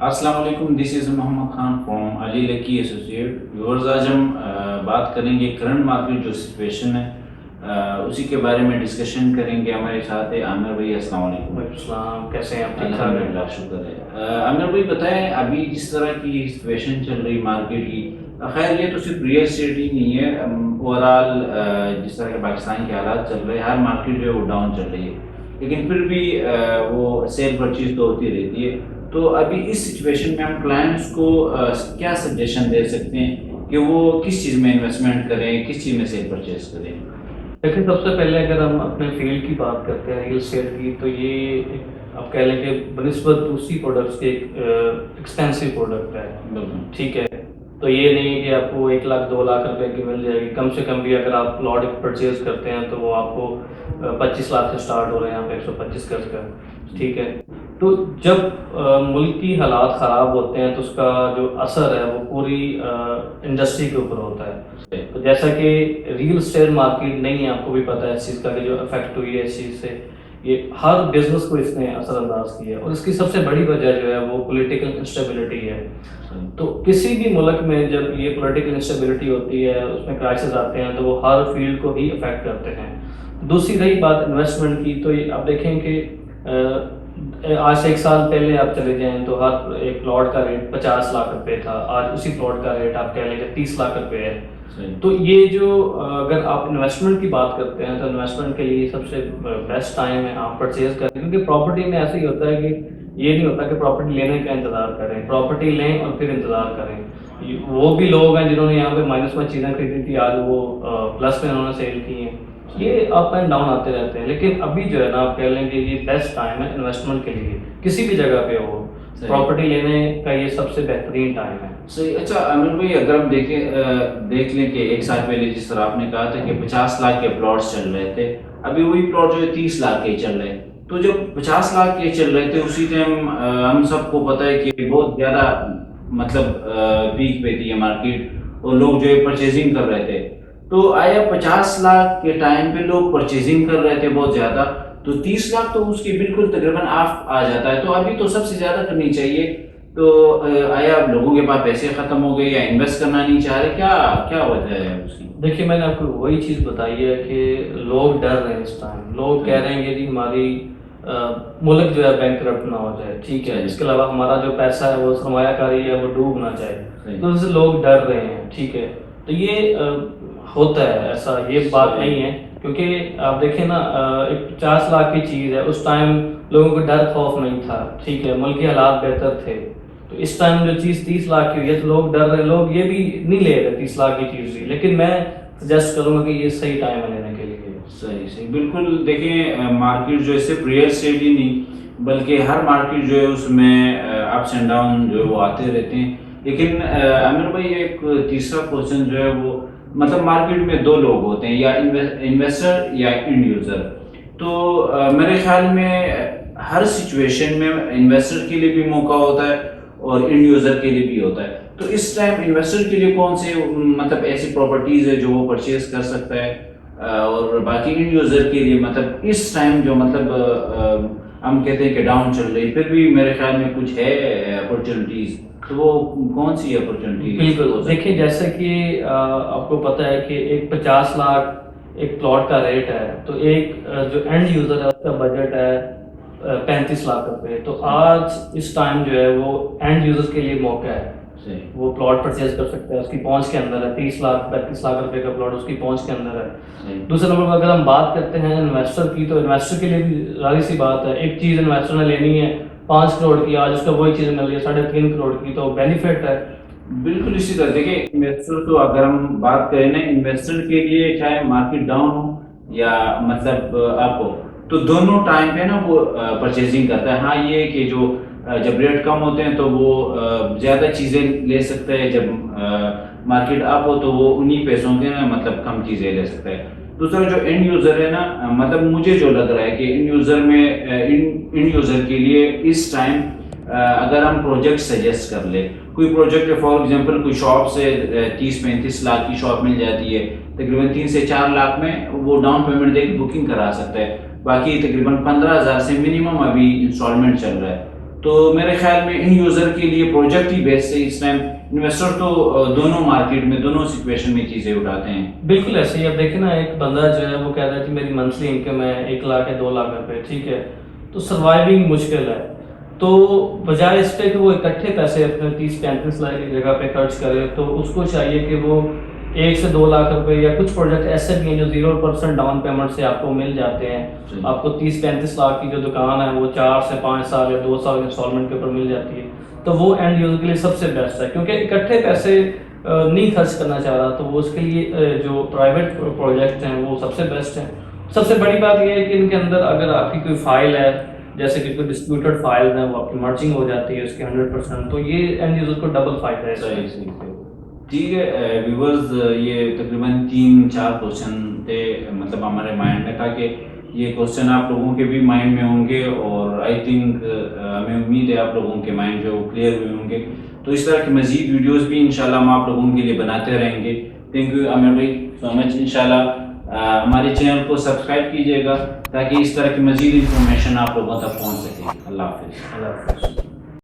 السلام علیکم، this is Muhammad Khan from Ali lucky associate viewers. آج ہم بات کریں گے کرنٹ مارکیٹ جو سچویشن ہے اسی کے بارے میں ڈسکشن کریں گے۔ ہمارے ساتھ ہے عامر بھائی۔ السلام علیکم۔ وعلیکم السلام، کیسے ہیں آپ؟ ٹھیک ٹھاک ہیں؟ الحمدللہ، شکر ہے۔ عامر بھائی بتائیں، ابھی جس طرح کی سچویشن چل رہی مارکیٹ کی، خیر یہ تو صرف ریئل اسٹیٹ ہی نہیں ہے، اوور آل جس طرح کے پاکستان کے حالات چل رہے ہیں، ہر مارکیٹ جو ہے وہ ڈاؤن چل رہی ہے، لیکن پھر بھی وہ سیل پرچیز تو ہوتی رہتی ہے۔ تو ابھی اس سچویشن میں ہم کلائنٹس کو کیا سجیشن دے سکتے ہیں کہ وہ کس چیز میں انویسٹمنٹ کریں، کس چیز میں سیل پرچیز کریں؟ دیکھیں، سب سے پہلے اگر ہم اپنے فیلڈ کی بات کرتے ہیں ریئل اسٹیٹ کی، تو یہ آپ کہہ لیں کہ بنسبت دوسری پروڈکٹس کے ایک ایکسپینسو پروڈکٹ ہے۔ ٹھیک ہے، تو یہ نہیں کہ آپ کو 1 لاکھ 2 لاکھ روپے کی مل جائے گی۔ کم سے کم بھی اگر آپ پلاٹ پرچیز کرتے ہیں تو وہ آپ کو 25 لاکھ سے سٹارٹ ہو رہے ہیں، آپ 125 گز کا۔ ٹھیک ہے، تو جب ملک کی حالات خراب ہوتے ہیں تو اس کا جو اثر ہے وہ پوری انڈسٹری کے اوپر ہوتا ہے۔ تو جیسا کہ ریئل اسٹیٹ مارکیٹ نہیں ہے، آپ کو بھی پتہ ہے اس چیز کا کہ جو افیکٹ ہوئی ہے اس چیز سے، یہ ہر بزنس کو اس نے اثر انداز کیا ہے، اور اس کی سب سے بڑی وجہ جو ہے وہ پولیٹیکل انسٹیبلٹی ہے۔ تو کسی بھی ملک میں جب یہ پولیٹیکل انسٹیبلٹی ہوتی ہے، اس میں کرائسس آتے ہیں، تو وہ ہر فیلڈ کو ہی افیکٹ کرتے ہیں۔ دوسری رہی بات انویسٹمنٹ کی، تو آپ دیکھیں کہ آج سے 1 سال پہلے آپ چلے جائیں تو ہر ایک پلاٹ کا ریٹ 50 لاکھ روپے تھا، آج اسی پلاٹ کا ریٹ آپ کہہ لیں کہ 30 لاکھ روپے ہے۔ تو یہ جو اگر آپ انویسٹمنٹ کی بات کرتے ہیں تو انویسٹمنٹ کے لیے سب سے بیسٹ ٹائم ہے آپ پرچیز کریں، کیونکہ پراپرٹی میں ایسا ہی ہوتا ہے کہ یہ نہیں ہوتا کہ پراپرٹی لینے کا انتظار کریں، پراپرٹی لیں اور پھر انتظار کریں۔ وہ بھی لوگ ہیں جنہوں نے یہاں پہ مائنس میں چیزیں خریدی تھی، آج وہ پلس میں انہوں نے سیل کی ہیں۔ یہ اپ اینڈ ڈاؤن آتے رہتے ہیں، لیکن ابھی جو ہے نا آپ کہہ لیں کہ یہ بیسٹ ٹائم ہے انویسٹمنٹ کے لیے، کسی بھی جگہ پہ ہو پراپرٹی لینے کا یہ سب سے بہترین ٹائم ہے۔ صحیح۔ اچھا عامر بھائی، اگر ہم دیکھ لیں کہ 1 سال پہلے جس طرح آپ نے کہا تھا کہ 50 لاکھ کے پلاٹس چل رہے تھے، ابھی وہی پلاٹ جو ہے 30 لاکھ کے چل رہے ہیں۔ تو جب 50 لاکھ کے چل رہے تھے اسی ٹائم ہم سب کو پتہ ہے کہ بہت زیادہ مطلب پیک پہ تھی یہ مارکیٹ، اور لوگ جو ہے پرچیزنگ کر رہے تھے۔ تو آیا 50 لاکھ کے ٹائم پہ لوگ پرچیزنگ کر رہے تھے بہت زیادہ، تو 30 لاکھ تو اس کی بالکل تقریباً آف آ جاتا ہے، تو ابھی تو سب سے زیادہ کرنی چاہیے۔ تو آیا لوگوں کے پاس پیسے ختم ہو گئے یا انویسٹ کرنا نہیں چاہ رہے، کیا وجہ ہے اس کی؟ دیکھیے، میں نے آپ کو وہی چیز بتائی ہے کہ لوگ ڈر رہے ہیں اس ٹائم، لوگ کہہ رہے ہیں کہ جی ہماری ملک جو ہے بینکرپٹ نہ ہو جائے، ٹھیک ہے، اس کے علاوہ ہمارا جو پیسہ ہے وہ سرمایہ کاری ہے وہ ڈوب نہ جائے، تو اس سے لوگ ڈر رہے ہیں۔ ٹھیک ہے، تو یہ ہوتا ہے، ایسا یہ بات نہیں ہے، کیونکہ آپ دیکھیں نا ایک 50 لاکھ کی چیز ہے، اس ٹائم لوگوں کو ڈر خوف نہیں تھا، ٹھیک ہے، ملکی حالات بہتر تھے۔ تو اس ٹائم جو چیز 30 لاکھ کی ہوئی ہے تو لوگ ڈر رہے، لوگ یہ بھی نہیں لے رہے 30 لاکھ کی چیز بھی، لیکن میں سجیسٹ کروں گا کہ یہ صحیح ٹائم ہے لینے کے لیے۔ صحیح بالکل۔ دیکھیں مارکیٹ جو ہے صرف ریئل اسٹیٹ ہی نہیں بلکہ ہر مارکیٹ جو ہے اس میں اپس اینڈ ڈاؤن جو ہے وہ آتے رہتے ہیں، لیکن عامر بھائی ایک تیسرا کوشچن جو ہے وہ مطلب مارکیٹ میں 2 لوگ ہوتے ہیں، یا انویسٹر یا اینڈ یوزر۔ تو میرے خیال میں ہر سچویشن میں انویسٹر کے لیے بھی موقع ہوتا ہے اور اینڈ یوزر کے لیے بھی ہوتا ہے۔ تو اس ٹائم انویسٹر کے لیے کون سے مطلب ایسی پراپرٹیز ہے جو وہ پرچیز کر سکتا ہے، اور باقی اینڈ یوزر کے لیے مطلب اس ٹائم جو مطلب ہم کہتے ہیں کہ ڈاؤن چل رہی پھر بھی میرے خیال میں کچھ ہے اپرچونیٹیز، تو وہ کون سی اپرچونیٹی؟ بالکل، دیکھیں جیسے کہ آپ کو پتہ ہے کہ ایک 50 لاکھ ایک پلاٹ کا ریٹ ہے، تو ایک جو اینڈ یوزر ہے اس کا بجٹ ہے 35 لاکھ روپے، تو آج اس ٹائم جو ہے وہ اینڈ یوزر کے لیے موقع ہے، وہ پلاٹ پرچیز کر سکتا ہے، اس کی پہنچ کے اندر ہے، 30 لاکھ 35 لاکھ روپے کا پلاٹ اس کی پہنچ کے اندر ہے۔ دوسرے نمبر پر اگر ہم بات کرتے ہیں انویسٹر کی، تو انویسٹر کے لیے بھی ظاہر سی بات ہے، ایک چیز انویسٹر نے لینی ہے 5 کروڑ کی، آج اس کا وہی چیز مل رہی ہے 3.5 کروڑ کی، تو بینیفٹ ہے۔ بالکل اسی طرح دیکھیں انویسٹر، تو اگر ہم بات کریں نا انویسٹر کے لیے، چاہے مارکیٹ ڈاؤن ہو یا مطلب اپ ہو، تو دونوں ٹائم پہ نا وہ پرچیزنگ کرتا ہے۔ ہاں یہ کہ جو جب ریٹ کم ہوتے ہیں تو وہ زیادہ چیزیں لے سکتا ہے، جب مارکیٹ اپ ہو تو وہ انہی پیسوں کے نا مطلب کم چیزیں لے سکتا ہے۔ دوسرا جو اینڈ یوزر ہے نا، مطلب مجھے جو لگ رہا ہے کہ اینڈ یوزر میں اینڈ یوزر کے لیے اس ٹائم اگر ہم پروجیکٹ سجیسٹ کر لیں، کوئی پروجیکٹ فار ایگزامپل کوئی شاپ سے 30-35 لاکھ کی شاپ مل جاتی ہے، تقریباً 3 سے 4 لاکھ میں وہ ڈاؤن پیمنٹ دے کے بکنگ کرا سکتا ہے، باقی تقریباً 15,000 سے منیمم ابھی انسٹالمنٹ چل رہا ہے۔ تو میرے خیال میں ان یوزر کے لیے پروجیکٹ ہی بیسٹ ہے اس ٹائم. انویسٹر تو دونوں مارکیٹ میں دونوں سچویشن میں چیزیں اٹھاتے ہیں. بالکل ایسے ہی. اب دیکھیں نا ایک بندہ جو ہے وہ کہتا ہے کہ میری منتھلی انکم ہے 1 لاکھ یا 2 لاکھ روپے, ٹھیک ہے, تو سروائیونگ مشکل ہے. تو بجائے اس پہ کہ وہ اکٹھے پیسے اپنے 30-35 لاکھ کی جگہ پہ خرچ کرے, تو اس کو چاہیے کہ وہ 1 سے 2 لاکھ روپے, یا کچھ پروجیکٹ ایسے بھی ہیں جو 0% ڈاؤن پیمنٹ سے آپ کو مل جاتے ہیں. آپ کو 30-35 لاکھ کی جو دکان ہے وہ 4 سے 5 سال یا 2 سال انسٹالمنٹ کے اوپر مل جاتی ہے. تو وہ اینڈ یوزر کے لیے سب سے بیسٹ ہے, کیونکہ اکٹھے پیسے نہیں خرچ کرنا چاہ رہا, تو وہ اس کے لیے جو پرائیویٹ پروجیکٹ ہیں وہ سب سے بیسٹ ہیں. سب سے بڑی بات یہ ہے کہ ان کے اندر اگر آپ کی کوئی فائل ہے, جیسے کہ کوئی ڈسپیوٹڈ فائل ہیں, وہ آپ کی مرجنگ ہو جاتی ہے اس کے 100%, تو یہ اینڈ یوزر کو ڈبل فائدہ ہے. صحیح. ٹھیک ہے ویورز, یہ تقریباً 3-4 کوشچن تھے مطلب ہمارے مائنڈ میں, تاکہ یہ کوشچن آپ لوگوں کے بھی مائنڈ میں ہوں گے, اور آئی تھنک ہمیں امید ہے آپ لوگوں کے مائنڈ جو کلیئر ہوئے ہوں گے. تو اس طرح کی مزید ویڈیوز بھی انشاءاللہ ہم آپ لوگوں کے لیے بناتے رہیں گے. تھینک یو عامر بھائی سو مچ. انشاءاللہ ہمارے چینل کو سبسکرائب کیجیے گا تاکہ اس طرح کی مزید انفارمیشن آپ لوگوں تک پہنچ سکے. اللہ حافظ. اللہ حافظ.